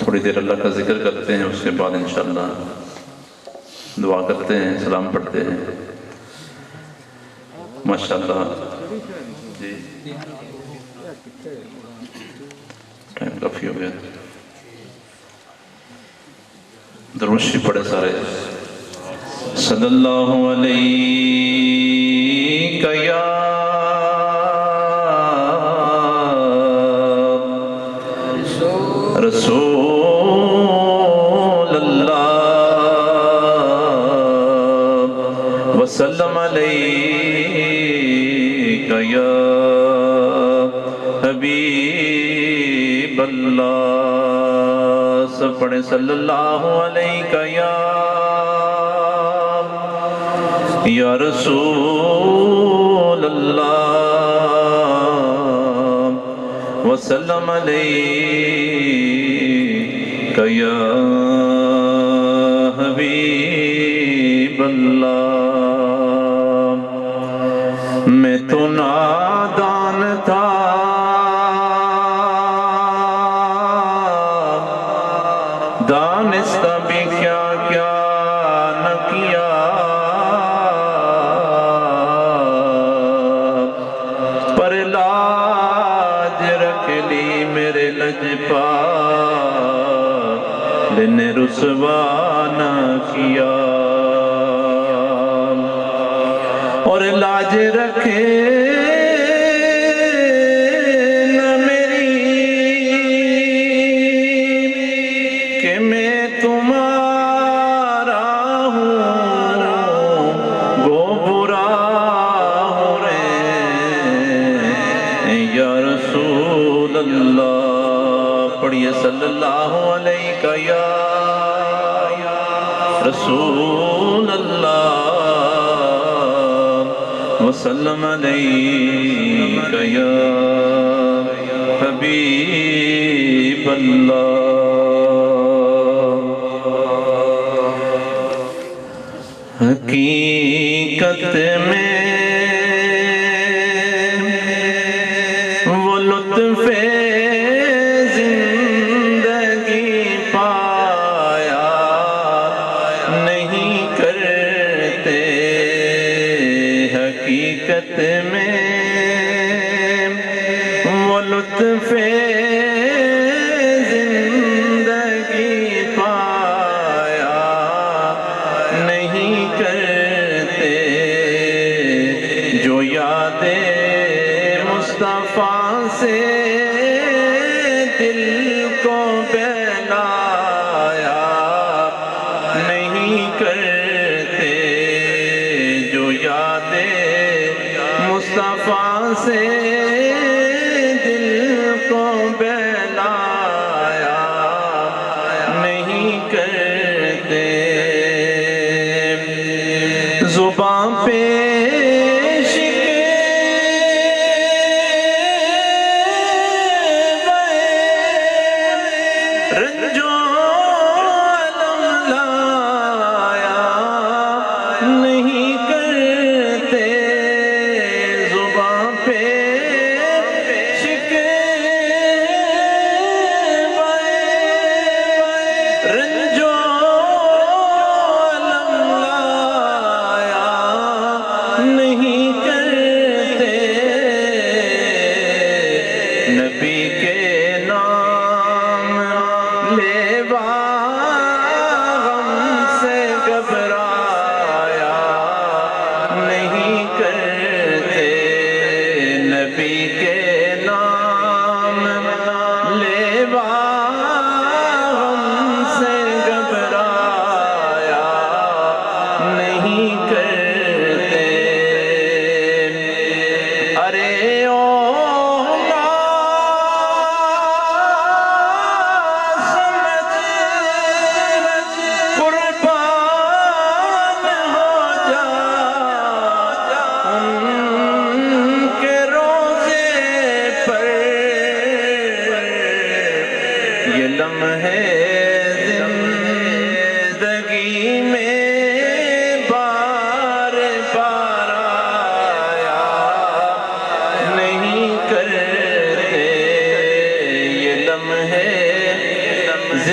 تھوڑی دیر اللہ کا ذکر کرتے ہیں، اس کے بعد انشاءاللہ دعا کرتے ہیں، سلام پڑھتے ہیں۔ ماشاءاللہ جی ٹائم کافی ہو گیا، درود شریف پڑھے سارے۔ صلی اللہ علیہ یا رسول اللہ وسلم علیک یا حبیب اللہ۔ سب پڑھیں صلی اللہ علیہ یا رسول اللہ وسلم علیک یا حبیب اللہ۔ میں تو نادان تھا، دانستہ بھی کیا کیا نہ کیا، پر لاج رکھ لی میرے لجپال نے رسوا نہ کیا، اور لاج رکھے نہ میری کہ میں تمہارا ہوں گو برا ہوں رے یا رسول اللہ۔ پڑھیے صلی اللہ علیہ یا رسول اللہ وسلم علیک یا حبیب اللہ۔ حقیقت میں وہ لطف زندگی پایا نہیں کرتے، حقیقت میں وہ لطف زندگی پایا نہیں کرتے، جو یاد مصطفیٰ سے دل کو بہلایا نہیں کرتے، جو یاد مصطفیٰ سے دل کو بہلایا نہیں کرتے، زبان پہ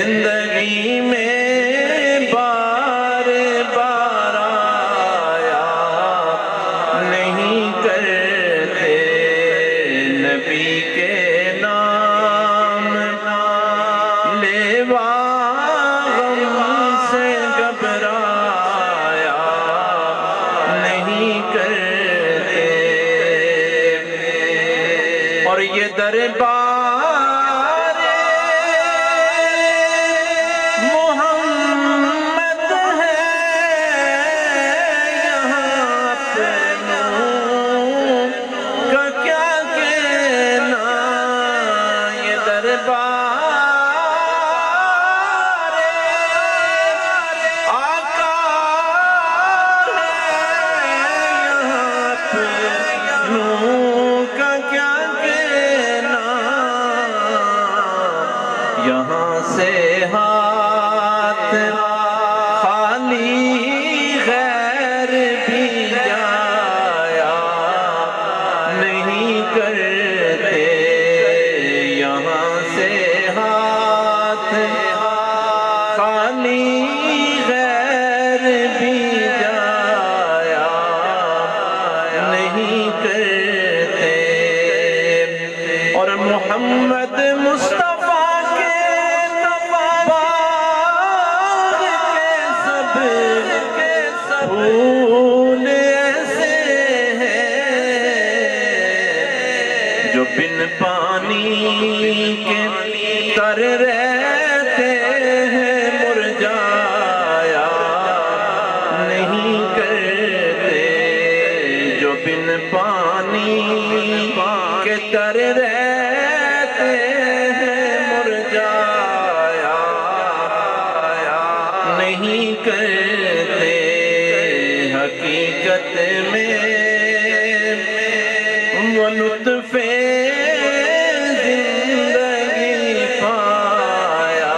زندگی میں بار بار آیا نہیں کرتے نبی کے نام لیوا غم سے گھبرایا نہیں کرتے اور یہ دربار یہاں سے ہاتھ خالی غیر بھی جایا نہیں کرتے یہاں سے ہاتھ خالی غیر بھی جایا نہیں کرتے اور محمد مصطفیٰ پھول ایسے ہیں جو بن پانی کے تر رہتے ہیں مرجایا نہیں کرتے جو بن پانی کے تر رہتے ہیں مرجایا نہیں کرتے حقیقت میں وہ لطف زندگی پایا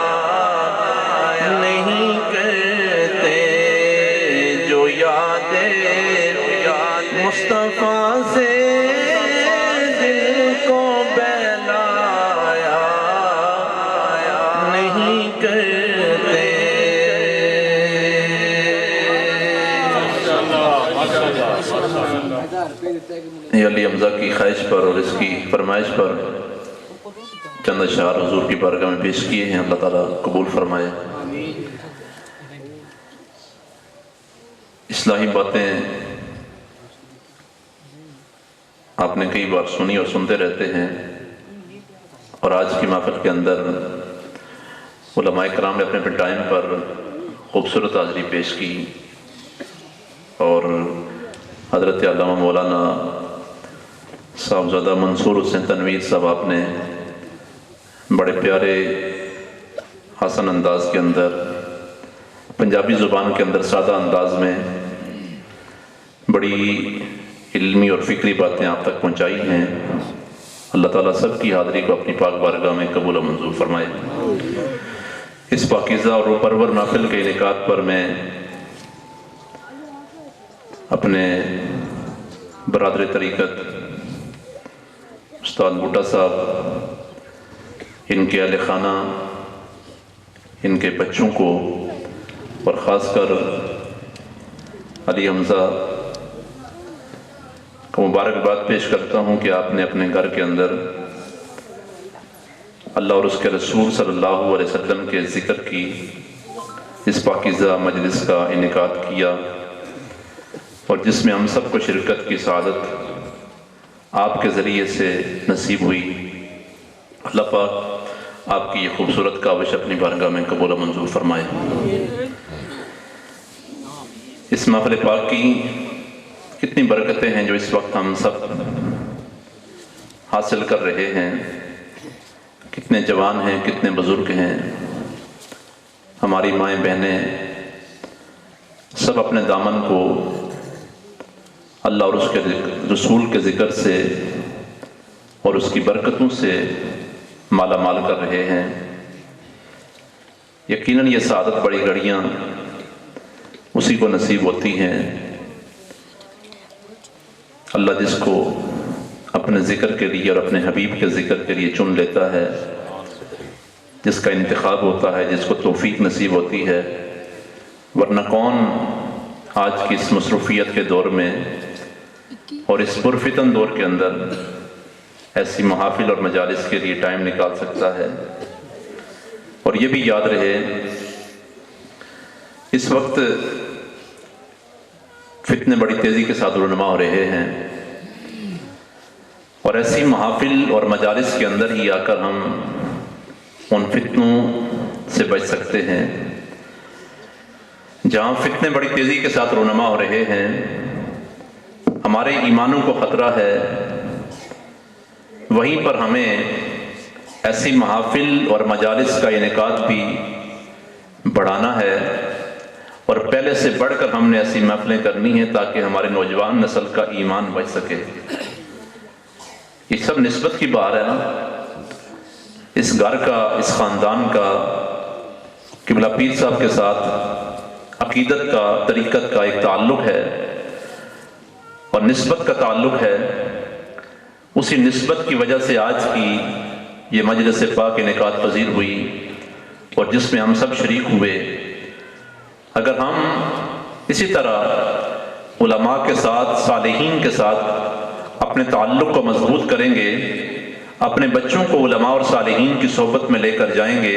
نہیں کرتے جو یاد مصطفیٰ سے دل کو بہلایا نہیں کرتے علی حمزہ کی خواہش پر اور اس کی فرمائش پر چند اشعار حضور کی بارگاہ میں پیش کیے ہیں. اللہ تعالیٰ قبول فرمائے. اصلاحی باتیں آپ نے کئی بار سنی اور سنتے رہتے ہیں اور آج کی محفل کے اندر علماء کرام نے اپنے اپنے ٹائم پر خوبصورت حاضری پیش کی اور حضرت علامہ مولانا صاحبزادہ منصور حسین تنویر صاحب آپ نے بڑے پیارے حسن انداز کے اندر پنجابی زبان کے اندر سادہ انداز میں بڑی علمی اور فکری باتیں آپ تک پہنچائی ہیں. اللہ تعالیٰ سب کی حاضری کو اپنی پاک بارگاہ میں قبول و منظور فرمائے. اس پاکیزہ اور روپرور محفل کے انعقاد پر میں اپنے برادر طریقت استاد بھٹا صاحب، ان کے اہل خانہ، ان کے بچوں کو اور خاص کر علی حمزہ کو مبارکباد پیش کرتا ہوں کہ آپ نے اپنے گھر کے اندر اللہ اور اس کے رسول صلی اللہ علیہ وسلم کے ذکر کی اس پاکیزہ مجلس کا انعقاد کیا اور جس میں ہم سب کو شرکت کی سعادت آپ کے ذریعے سے نصیب ہوئی. اللہ پاک آپ کی یہ خوبصورت کاوش اپنی بارگاہ میں قبول و منظور فرمائے. اس محفل پاک کی کتنی برکتیں ہیں جو اس وقت ہم سب حاصل کر رہے ہیں. کتنے جوان ہیں، کتنے بزرگ ہیں، ہماری مائیں بہنیں سب اپنے دامن کو اللہ اور اس کے رسول کے ذکر سے اور اس کی برکتوں سے مالا مال کر رہے ہیں. یقیناً یہ سعادت بڑی گھڑیاں اسی کو نصیب ہوتی ہیں. اللہ جس کو اپنے ذکر کے لیے اور اپنے حبیب کے ذکر کے لیے چن لیتا ہے جس کا انتخاب ہوتا ہے، جس کو توفیق نصیب ہوتی ہے، ورنہ کون آج کی اس مصروفیت کے دور میں اور اس پرفتن دور کے اندر ایسی محافل اور مجالس کے لیے ٹائم نکال سکتا ہے۔ اور یہ بھی یاد رہے، اس وقت فتنے بڑی تیزی کے ساتھ رونما ہو رہے ہیں، اور ایسی محافل اور مجالس کے اندر ہی آ کر ہم ان فتنوں سے بچ سکتے ہیں۔ جہاں فتنے بڑی تیزی کے ساتھ رونما ہو رہے ہیں، ہمارے ایمانوں کو خطرہ ہے، وہیں پر ہمیں ایسی محافل اور مجالس کا انعقاد بھی بڑھانا ہے، اور پہلے سے بڑھ کر ہم نے ایسی محفلیں کرنی ہیں تاکہ ہمارے نوجوان نسل کا ایمان بچ سکے۔ یہ سب نسبت کی بات ہے نا، اس گھر کا، اس خاندان کا قبلہ پیر صاحب کے ساتھ عقیدت کا، طریقت کا ایک تعلق ہے اور نسبت کا تعلق ہے۔ اسی نسبت کی وجہ سے آج کی یہ مجلس پاک انعقاد پذیر ہوئی اور جس میں ہم سب شریک ہوئے۔ اگر ہم اسی طرح علماء کے ساتھ، صالحین کے ساتھ اپنے تعلق کو مضبوط کریں گے، اپنے بچوں کو علماء اور صالحین کی صحبت میں لے کر جائیں گے،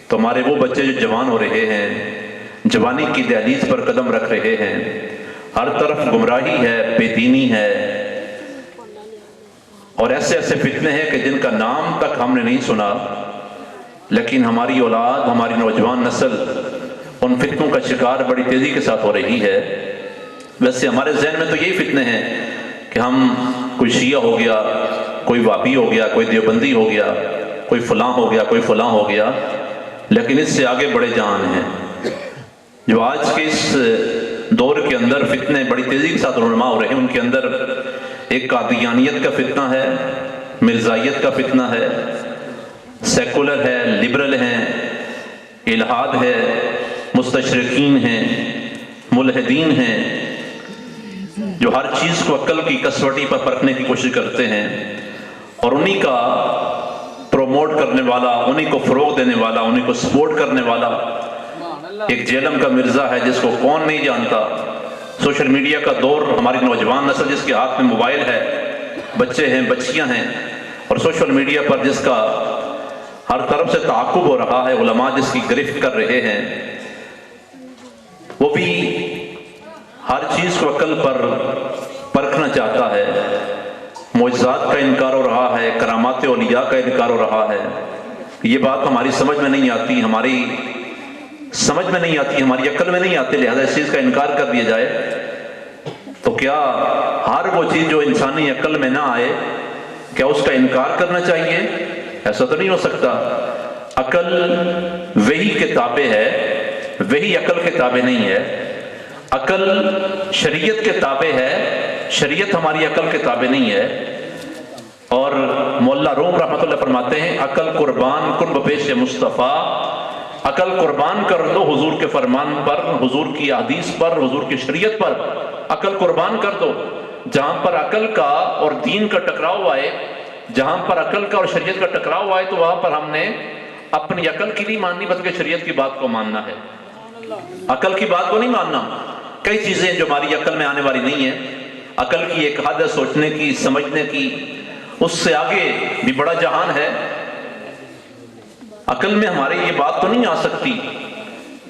تو ہمارے وہ بچے جو جوان ہو رہے ہیں، جوانی کی دہلیز پر قدم رکھ رہے ہیں، ہر طرف گمراہی ہے، بے دینی ہے، اور ایسے ایسے فتنے ہیں کہ جن کا نام تک ہم نے نہیں سنا، لیکن ہماری اولاد، ہماری نوجوان نسل ان فتنوں کا شکار بڑی تیزی کے ساتھ ہو رہی ہے۔ ویسے ہمارے ذہن میں تو یہی فتنے ہیں کہ ہم کوئی شیعہ ہو گیا، کوئی وابی ہو گیا، کوئی دیوبندی ہو گیا، کوئی فلاں ہو گیا، کوئی فلاں ہو گیا، لیکن اس سے آگے بڑے جہان ہیں۔ جو آج کے اس دور کے اندر فتنے بڑی تیزی کے ساتھ رونما ہو رہے ہیں، ان کے اندر ایک قادیانیت کا فتنہ ہے، مرزائیت کا فتنہ ہے، سیکولر ہے، لبرل ہیں، الہاد ہے، مستشرقین ہیں، ملحدین ہیں، جو ہر چیز کو عقل کی کسوٹی پر پرکھنے کی کوشش کرتے ہیں، اور انہی کا پروموٹ کرنے والا، انہی کو فروغ دینے والا، انہی کو سپورٹ کرنے والا ایک جیلم کا مرزا ہے جس کو کون نہیں جانتا۔ سوشل میڈیا کا دور، ہماری نوجوان نسل جس کے ہاتھ میں موبائل ہے، بچے ہیں، بچیاں ہیں، اور سوشل میڈیا پر جس کا ہر طرف سے تعاقب ہو رہا ہے، علماء جس کی گرفت کر رہے ہیں، وہ بھی ہر چیز کو عقل پر پرکھنا چاہتا ہے۔ معجزات کا انکار ہو رہا ہے، کرامات اولیاء کا انکار ہو رہا ہے۔ یہ بات ہماری سمجھ میں نہیں آتی، ہماری سمجھ میں نہیں آتی، ہماری عقل میں نہیں آتی، لہذا اس چیز کا انکار کر دیا جائے تو کیا ہر وہ چیز جو انسانی عقل میں نہ آئے، کیا اس کا انکار کرنا چاہیے؟ ایسا تو نہیں ہو سکتا۔ عقل وحی کے تابع ہے، وحی عقل کے تابع نہیں ہے۔ عقل شریعت کے تابع ہے، شریعت ہماری عقل کے تابع نہیں ہے۔ اور مولا روم رحمۃ اللہ فرماتے ہیں، عقل قربان کن بپیش مصطفیٰ، عقل قربان کر دو حضور کے فرمان پر، حضور کی حدیث پر، حضور کی شریعت پر عقل قربان کر دو۔ جہاں پر عقل کا اور دین کا ٹکراؤ آئے، جہاں پر عقل کا اور شریعت کا ٹکراؤ آئے، تو وہاں پر ہم نے اپنی عقل کی نہیں ماننی بلکہ شریعت کی بات کو ماننا ہے۔ عقل کی بات کو نہیں ماننا۔ کئی چیزیں جو ہماری عقل میں آنے والی نہیں ہیں، عقل کی ایک حد ہے سوچنے کی، سمجھنے کی، اس سے آگے بھی بڑا جہان ہے۔ عقل میں ہمارے یہ بات تو نہیں آ سکتی۔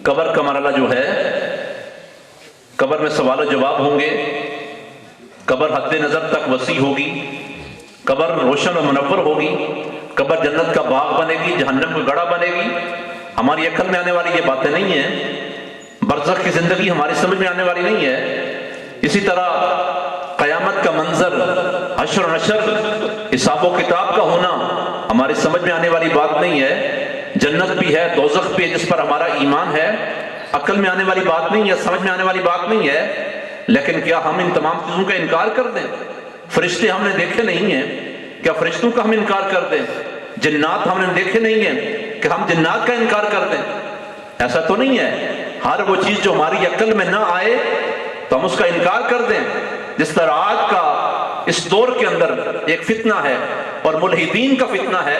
قبر کا مرحلہ جو ہے، قبر میں سوال و جواب ہوں گے، قبر حد نظر تک وسیع ہوگی، قبر روشن و منور ہوگی، قبر جنت کا باغ بنے گی، جہنم کا گڑھا بنے گی۔ ہماری عقل میں آنے والی یہ باتیں نہیں ہیں۔ برزخ کی زندگی ہماری سمجھ میں آنے والی نہیں ہے۔ اسی طرح قیامت کا منظر، حشر و نشر، حساب و کتاب کا ہونا ہماری سمجھ میں آنے والی بات نہیں ہے۔ جنت بھی ہے، دوزخ بھی ہے، جس پر ہمارا ایمان ہے، عقل میں آنے والی بات نہیں ہے، سمجھ میں آنے والی بات نہیں ہے۔ لیکن کیا ہم ان تمام چیزوں کا انکار کر دیں؟ فرشتے ہم نے دیکھے نہیں ہیں، کیا فرشتوں کا ہم انکار کر دیں؟ جنات ہم نے دیکھے نہیں ہیں کہ ہم جنات کا انکار کر دیں؟ ایسا تو نہیں ہے۔ ہر وہ چیز جو ہماری عقل میں نہ آئے تو ہم اس کا انکار کر دیں۔ جس طرح آج کا اس دور کے اندر ایک فتنہ ہے اور ملحدین کا فتنہ ہے،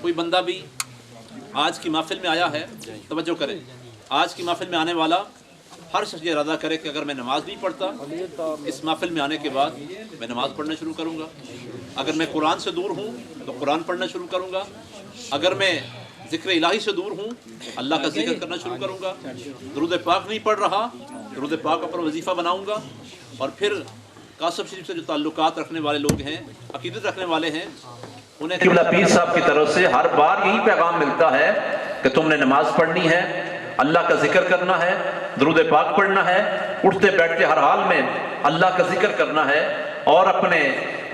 کوئی بندہ بھی آج کی محفل میں آیا ہے، توجہ کرے، آج کی محفل میں آنے والا ہر شخص یہ ارادہ کرے کہ اگر میں نماز نہیں پڑھتا اس محفل میں آنے کے بعد میں نماز پڑھنا شروع کروں گا، اگر میں قرآن سے دور ہوں تو قرآن پڑھنا شروع کروں گا، اگر میں ذکر الہی سے دور ہوں اللہ کا ذکر کرنا شروع کروں گا، درود پاک نہیں پڑھ رہا درود پاک پر وظیفہ بناؤں گا، اور پھر قاسم شریف سے جو تعلقات رکھنے والے لوگ ہیں، عقیدت رکھنے والے ہیں، انہیں قبلہ پیر صاحب کی طرف سے ہر بار یہی پیغام ملتا ہے کہ تم نے نماز پڑھنی ہے، اللہ کا ذکر کرنا ہے، درود پاک پڑھنا ہے، اٹھتے بیٹھتے ہر حال میں اللہ کا ذکر کرنا ہے، اور اپنے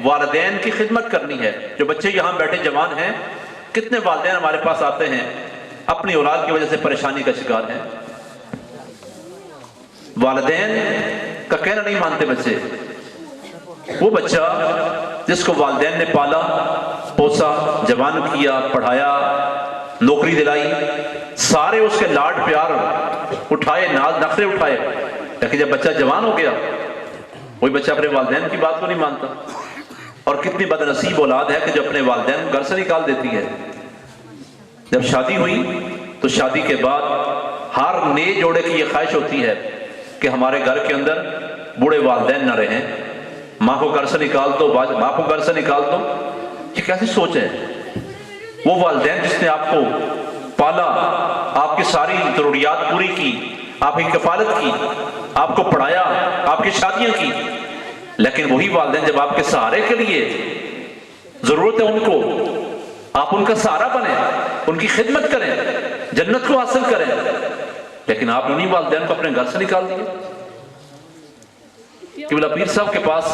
والدین کی خدمت کرنی ہے۔ جو بچے یہاں بیٹھے جوان ہیں، کتنے والدین ہمارے پاس آتے ہیں اپنی اولاد کی وجہ سے پریشانی کا شکار ہیں، والدین کا کہنا نہیں مانتے بچے۔ وہ بچہ جس کو والدین نے پالا پوسا، جوان کیا، پڑھایا، نوکری دلائی، سارے اس کے لاڈ پیار اٹھائے، ناز نخرے اٹھائے، لیکن جب بچہ جوان ہو گیا وہی بچہ اپنے والدین کی بات کو نہیں مانتا، اور کتنی بد نصیب اولاد ہے کہ جو اپنے والدین کو گھر سے نکال دیتی ہے۔ جب شادی ہوئی تو شادی کے بعد ہر نئے جوڑے کی یہ خواہش ہوتی ہے کہ ہمارے گھر کے اندر بوڑھے والدین نہ رہیں، ماں کو گھر سے نکال دو، باپ کو گھر سے نکال دو۔ یہ کیسی سوچ ہے؟ وہ والدین جس نے آپ کو پالا، آپ کی ساری ضروریات پوری کی، آپ کی کفالت کی، آپ کو پڑھایا، آپ کی شادیاں کی، لیکن وہی والدین جب آپ کے سہارے کے لیے ضرورت ہے ان کو، آپ ان کا سہارا بنیں، ان کی خدمت کریں، جنت کو حاصل کریں، لیکن آپ انہیں والدین کو اپنے گھر سے نکال دیے۔ قبلہ پیر صاحب کے پاس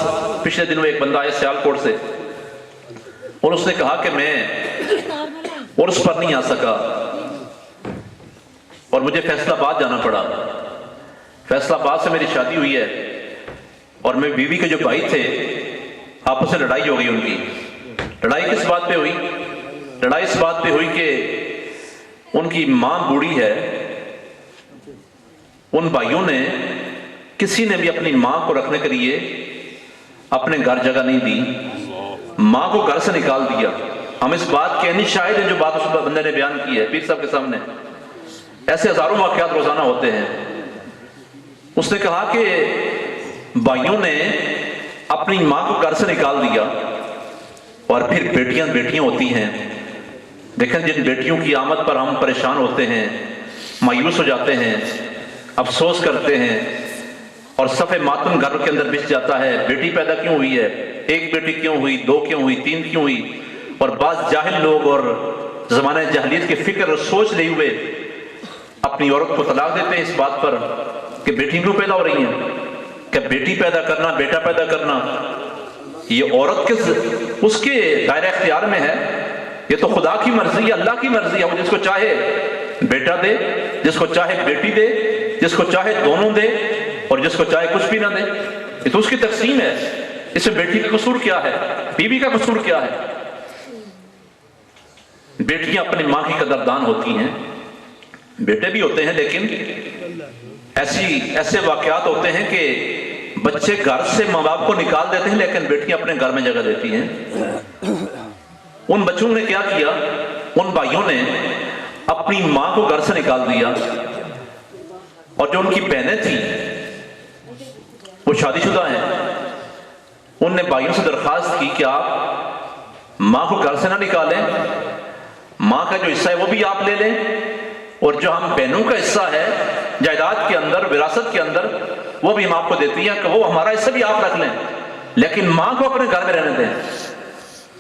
پچھلے دنوں ایک بندہ آیا سیال کوٹ سے، اور اس نے کہا کہ میں عرس پر نہیں آ سکا اور مجھے فیصلہ آباد جانا پڑا۔ فیصلہ آباد سے میری شادی ہوئی ہے، اور میری بیوی کے جو بھائی تھے آپس میں لڑائی ہو گئی ان کی۔ لڑائی کس بات پہ ہوئی؟ لڑائی اس بات پہ ہوئی کہ ان کی ماں بوڑھی ہے، ان بھائیوں نے کسی نے بھی اپنی ماں کو رکھنے کے لیے اپنے گھر جگہ نہیں دی، ماں کو گھر سے نکال دیا۔ ہم اس بات کے نہیں شاہد ہیں جو بات اس بندے نے بیان کی ہے پیر صاحب کے سامنے۔ ایسے ہزاروں واقعات روزانہ ہوتے ہیں۔ اس نے کہا کہ بھائیوں نے اپنی ماں کو گھر سے نکال دیا، اور پھر بیٹیاں ہوتی ہیں، دیکھیں جن بیٹیوں کی آمد پر ہم پریشان ہوتے ہیں، مایوس ہو جاتے ہیں، افسوس کرتے ہیں، اور صف ماتم گھر کے اندر بچ جاتا ہے۔ بیٹی پیدا کیوں ہوئی ہے؟ ایک بیٹی کیوں ہوئی؟ دو کیوں ہوئی؟ تین کیوں ہوئی؟ اور بعض جاہل لوگ اور زمانہ جاہلیت کی فکر اور سوچ لے ہوئے اپنی عورت کو طلاق دیتے ہیں اس بات پر کہ بیٹی کیوں پیدا ہو رہی ہیں؟ کہ بیٹی پیدا کرنا، بیٹا پیدا کرنا یہ عورت کے اس کے دائرہ اختیار میں ہے، یہ تو خدا کی مرضی ہے، اللہ کی مرضی ہے۔ وہ جس کو چاہے بیٹا دے، جس کو چاہے بیٹی دے، جس کو چاہے دونوں دے، اور جس کو چاہے کچھ بھی نہ دے۔ یہ تو اس کی تقسیم ہے، اس میں بیٹی کا قصور کیا ہے؟ بیوی کا قصور کیا ہے؟ بیٹیاں اپنی ماں کی قدردان ہوتی ہیں، بیٹے بھی ہوتے ہیں، لیکن ایسے واقعات ہوتے ہیں کہ بچے گھر سے ماں باپ کو نکال دیتے ہیں، لیکن بیٹیاں اپنے گھر میں جگہ دیتی ہیں۔ ان بچوں نے کیا کیا؟ ان بھائیوں نے اپنی ماں کو گھر سے نکال دیا، اور جو ان کی بہنیں تھیں وہ شادی شدہ ہیں، ان نے بھائیوں سے درخواست کی کہ آپ ماں کو گھر سے نہ نکالیں، ماں کا جو حصہ ہے وہ بھی آپ لے لیں، اور جو ہم بہنوں کا حصہ ہے جائیداد کے اندر، وراثت کے اندر، وہ بھی ہم آپ کو دیتی ہیں کہ وہ ہمارا حصہ بھی آپ رکھ لیں، لیکن ماں کو اپنے گھر میں رہنے دیں۔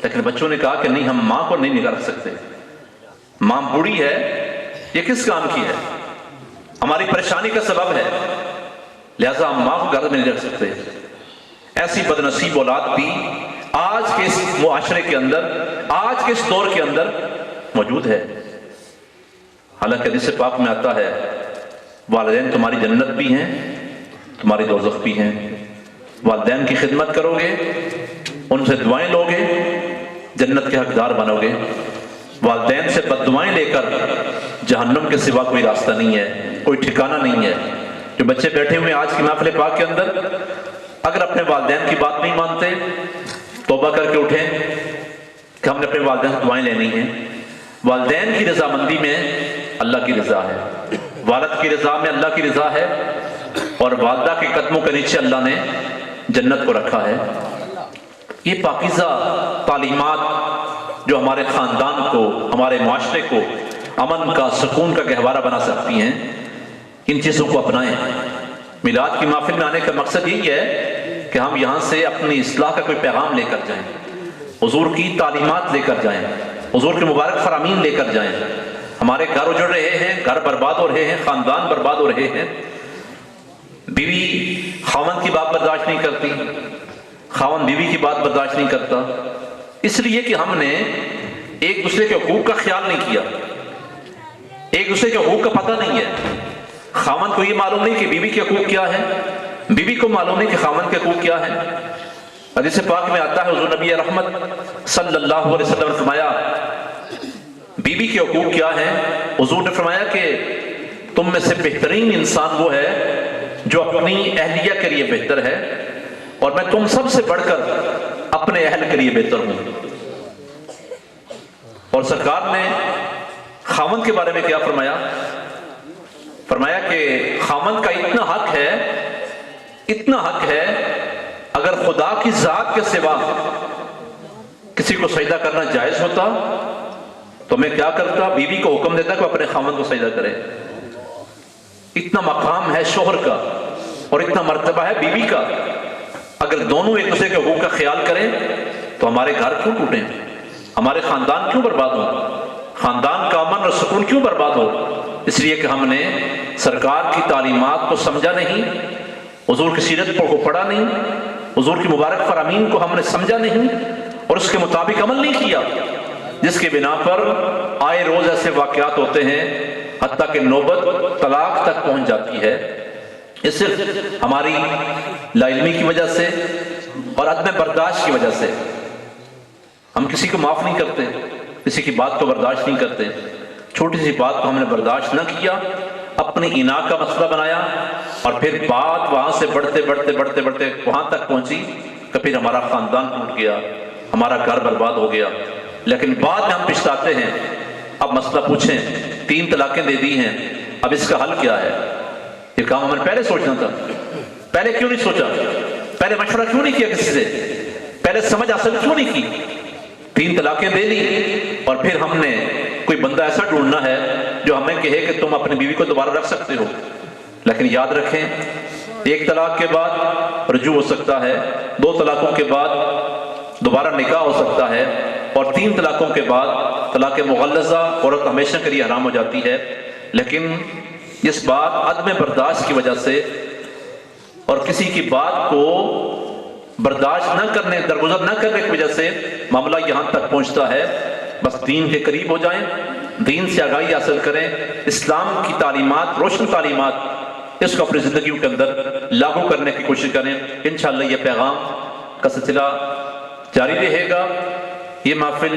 لیکن بچوں نے کہا کہ نہیں، ہم ماں کو نہیں نکال سکتے، ماں بوڑھی ہے، یہ کس کام کی ہے، ہماری پریشانی کا سبب ہے، لہذا ہم ماں کو گھر میں نہیں رکھ سکتے۔ ایسی بد نصیب اولاد بھی آج کے اس معاشرے کے اندر، آج کے اس دور کے اندر موجود ہے۔ حالانکہ حدیث پاک میں آتا ہے والدین تمہاری جنت بھی ہیں، تمہاری دوزخ بھی ہیں۔ والدین کی خدمت کرو گے، ان سے دعائیں لو گے، جنت کے حقدار بنو گے۔ والدین سے بد دعائیں لے کر جہنم کے سوا کوئی راستہ نہیں ہے، کوئی ٹھکانہ نہیں ہے۔ جو بچے بیٹھے ہوئے آج کی محفل پاک کے اندر اگر اپنے والدین کی بات نہیں مانتے، توبہ کر کے اٹھیں کہ ہم نے اپنے والدین سے دعائیں لینی ہیں۔ والدین کی رضامندی میں اللہ کی رضا ہے، والد کی رضا میں اللہ کی رضا ہے، اور والدہ کے قدموں کے نیچے اللہ نے جنت کو رکھا ہے۔ یہ پاکیزہ تعلیمات جو ہمارے خاندان کو، ہمارے معاشرے کو امن کا، سکون کا گہوارہ بنا سکتی ہیں، ان چیزوں کو اپنائیں۔ میلاد کی محفل میں آنے کا مقصد یہی ہے کہ ہم یہاں سے اپنی اصلاح کا کوئی پیغام لے کر جائیں، حضور کی تعلیمات لے کر جائیں، حضور کے مبارک فرامین لے کر جائیں۔ ہمارے گھر اجڑ رہے ہیں، گھر برباد ہو رہے ہیں، خاندان برباد ہو رہے ہیں، بیوی خاوند کی بات برداشت نہیں کرتی، خاوند بیوی کی بات برداشت نہیں کرتا، اس لیے کہ ہم نے ایک دوسرے کے حقوق کا خیال نہیں کیا، ایک دوسرے کے حقوق کا پتہ نہیں ہے۔ خاوند کو یہ معلوم نہیں کہ بیوی کے حقوق کیا ہے، بیوی کو معلوم نہیں کہ خاوند کے حقوق کیا ہے۔ حدیث پاک میں آتا ہے، حضور نبی رحمت صلی اللہ علیہ وسلم نے فرمایا بیوی کے حقوق کیا ہے؟ حضور نے فرمایا کہ تم میں سے بہترین انسان وہ ہے جو اپنی اہلیہ کے لیے بہتر ہے، اور میں تم سب سے بڑھ کر اپنے اہل کے لیے بہتر ہوں۔ اور سرکار نے خاوند کے بارے میں کیا فرمایا؟ فرمایا کہ خاوند کا اتنا حق ہے، اتنا حق ہے، اگر خدا کی ذات کے سوا کسی کو سجدہ کرنا جائز ہوتا تو میں کیا کرتا؟ بیوی کو حکم دیتا کہ وہ اپنے خاوند کو سجدہ کرے۔ اتنا مقام ہے شوہر کا اور اتنا مرتبہ ہے بیوی کا۔ اگر دونوں ایک دوسرے کے حقوق کا خیال کریں تو ہمارے گھر کیوں ٹوٹیں، ہمارے خاندان کیوں برباد ہوں، خاندان کا امن اور سکون کیوں برباد ہو؟ اس لیے کہ ہم نے سرکار کی تعلیمات کو سمجھا نہیں، حضور کی سیرت کو پڑھا نہیں، حضور کی مبارک فرامین کو ہم نے سمجھا نہیں اور اس کے مطابق عمل نہیں کیا، جس کے بنا پر آئے روز ایسے واقعات ہوتے ہیں حتیٰ کہ نوبت طلاق تک پہنچ جاتی ہے۔ یہ صرف ہماری لا علمی کی وجہ سے اور عدم برداشت کی وجہ سے۔ ہم کسی کو معاف نہیں کرتے، کسی کی بات کو برداشت نہیں کرتے، چھوٹی سی بات کو ہم نے برداشت نہ کیا، اپنی اناء کا مسئلہ بنایا، اور پھر بات وہاں سے بڑھتے بڑھتے بڑھتے بڑھتے وہاں تک پہنچی کہ پھر ہمارا خاندان ٹوٹ گیا، ہمارا گھر برباد ہو گیا۔ لیکن بعد میں ہم پچھتاتے ہیں، اب مسئلہ پوچھیں، 3 طلاقیں دے دی ہیں، اب اس کا حل کیا ہے؟ یہ کام ہمیں پہلے سوچنا تھا، پہلے کیوں نہیں سوچا؟ پہلے مشورہ کیوں نہیں کیا کسی سے؟ پہلے سمجھ حاصل کیوں نہیں کی؟ 3 طلاقیں دے لی اور پھر ہم نے کوئی بندہ ایسا ڈھونڈنا ہے جو ہمیں کہے کہ تم اپنی بیوی کو دوبارہ رکھ سکتے ہو۔ لیکن یاد رکھیں، 1 طلاق کے بعد رجوع ہو سکتا ہے، 2 طلاقوں کے بعد دوبارہ نکاح ہو سکتا ہے، اور 3 طلاقوں کے بعد طلاق مغلظہ عورت ہمیشہ کے لیے حرام ہو جاتی ہے۔ لیکن اس بات عدم برداشت کی وجہ سے اور کسی کی بات کو برداشت نہ کرنے، درگزر نہ کرنے کی وجہ سے معاملہ یہاں تک پہنچتا ہے۔ بس دین کے قریب ہو جائیں، دین سے آگاہی حاصل کریں، اسلام کی تعلیمات، روشن تعلیمات، اس کو اپنی زندگیوں کے اندر لاگو کرنے کی کوشش کریں۔ انشاءاللہ یہ پیغام کا سلسلہ جاری رہے گا۔ یہ محفل،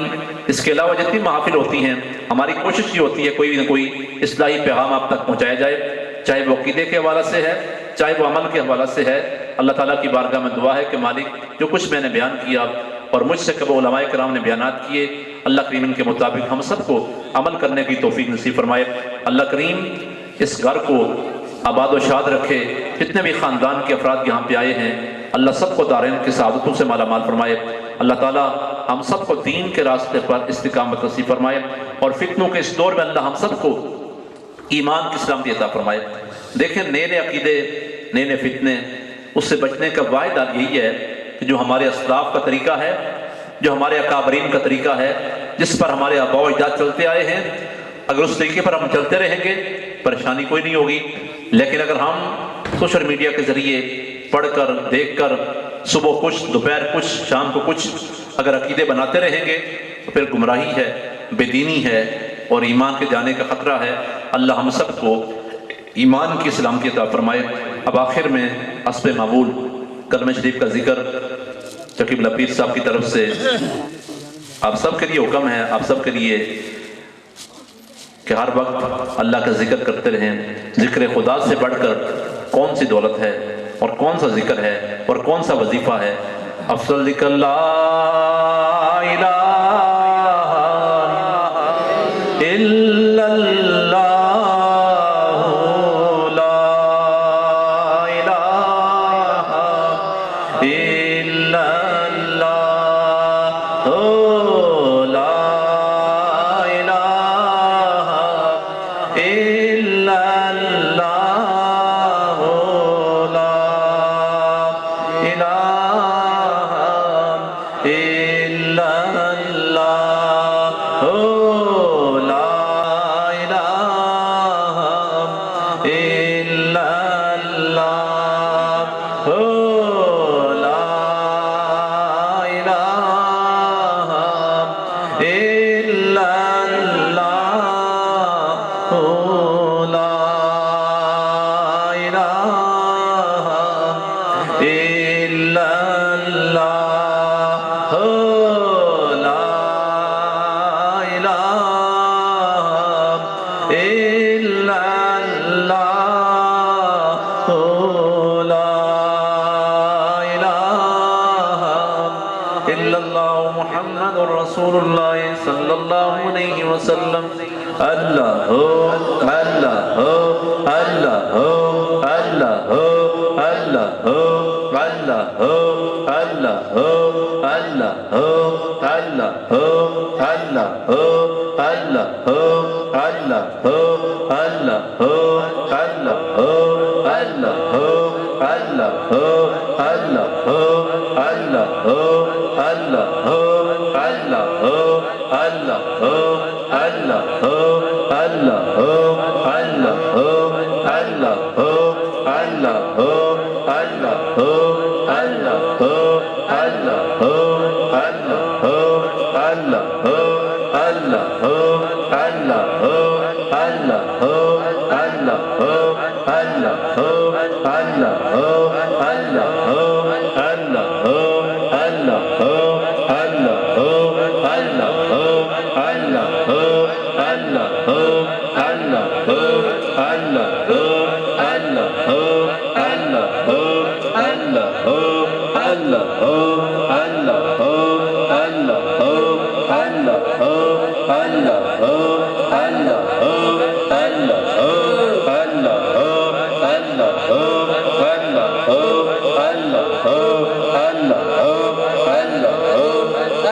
اس کے علاوہ جتنی محافل ہوتی ہیں، ہماری کوشش یہ ہوتی ہے کوئی نہ کوئی اصلاحی پیغام آپ تک پہنچایا جائے، چاہے وہ عقیدے کے حوالے سے ہے، چاہے وہ عمل کے حوالے سے ہے۔ اللہ تعالیٰ کی بارگاہ میں دعا ہے کہ مالک جو کچھ میں نے بیان کیا اور مجھ سے کبھی علماء کرام نے بیانات کیے، اللہ کریم ان کے مطابق ہم سب کو عمل کرنے کی توفیق نصیب فرمائے۔ اللہ کریم اس گھر کو آباد و شاد رکھے، جتنے بھی خاندان کے افراد یہاں پہ آئے ہیں اللہ سب کو دارین کی سعادتوں سے مالا مال فرمائے۔ اللہ تعالیٰ ہم سب کو دین کے راستے پر استقامت نصیب فرمائے، اور فتنوں کے اس دور میں اللہ ہم سب کو ایمان کی سلامتی عطا فرمائے۔ دیکھیں، نئے نئے عقیدے، نئے نئے فتنے، اس سے بچنے کا واحد حل یہی ہے کہ جو ہمارے اسلاف کا طریقہ ہے، جو ہمارے اکابرین کا طریقہ ہے، جس پر ہمارے آباء و اجداد چلتے آئے ہیں، اگر اس طریقے پر ہم چلتے رہیں گے پریشانی کوئی نہیں ہوگی۔ لیکن اگر ہم سوشل میڈیا کے ذریعے پڑھ کر، دیکھ کر، صبح کچھ، دوپہر کچھ، شام کو کچھ اگر عقیدے بناتے رہیں گے تو پھر گمراہی ہے، بے دینی ہے اور ایمان کے جانے کا خطرہ ہے۔ اللہ ہم سب کو ایمان کی سلامتی عطا فرمائے۔ اب آخر میں حسب معمول کلمہ شریف کا ذکر شکیب لپیر صاحب کی طرف سے آپ سب کے لیے حکم ہے، آپ سب کے لیے کہ ہر وقت اللہ کا ذکر کرتے رہیں۔ ذکر خدا سے بڑھ کر کون سی دولت ہے اور کون سا ذکر ہے اور کون سا وظیفہ ہے؟ افضل ذکر لا الہ لا إله إلا الله لا إله إلا الله لا إله إلا الله محمد رسول الله صلى الله عليه وسلم الله الله الله الله الله الله الله الله الله الله الله الله Allah